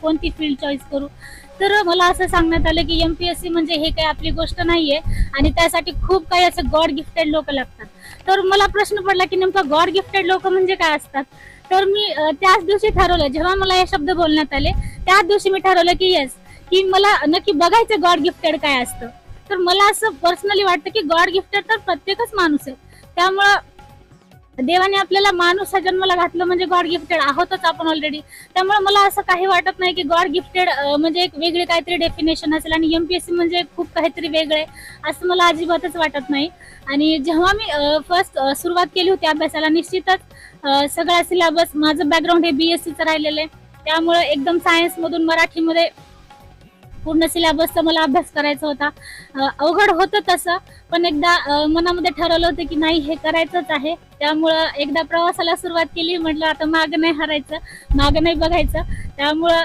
कोणती field choice करू. तर मला असं सांगण्यात आलं की MPSC म्हणजे हे काही आपली गोष्ट नाहीये आणि त्यासाठी खूप काही असं गॉड गिफ्टेड लोक लागतात. तर मला प्रश्न पडला की नेमकं गॉड गिफ्टेड लोक म्हणजे काय असतात. तर मी त्याच दिवशी ठरवलं, जेव्हा मला हे शब्द बोलण्यात आले त्याच दिवशी मी ठरवलं की येस, की मला नक्की बघायचं गॉड गिफ्टेड काय असतं. तर मला असं पर्सनली वाटतं की गॉड गिफ्टेड तर प्रत्येकच माणूस आहे. त्यामुळं देवाने आपल्याला माणूस हा जन्माला घातलं म्हणजे गॉड गिफ्टेड आहोतच आपण ऑलरेडी. त्यामुळे मला असं काही वाटत नाही की गॉड गिफ्टेड म्हणजे एक वेगळी काहीतरी डेफिनेशन असेल आणि MPSC म्हणजे खूप काहीतरी वेगळं आहे, असं मला अजिबातच वाटत नाही. आणि जेव्हा मी फर्स्ट सुरुवात केली होती अभ्यासाला, निश्चितच सगळा सिलेबस, माझं बॅकग्राऊंड हे BSCचं राहिलेलं आहे. त्यामुळे एकदम सायन्समधून मराठीमध्ये पूर्ण सिलेबसचा मला अभ्यास करायचा होता. अवघड होतं तसं, पण एकदा मनामध्ये ठरवलं होतं की नाही, हे करायचंच आहे. त्यामुळं एकदा प्रवासाला सुरुवात केली, म्हटलं आता मागं नाही हरायचं, मागं नाही बघायचं. त्यामुळं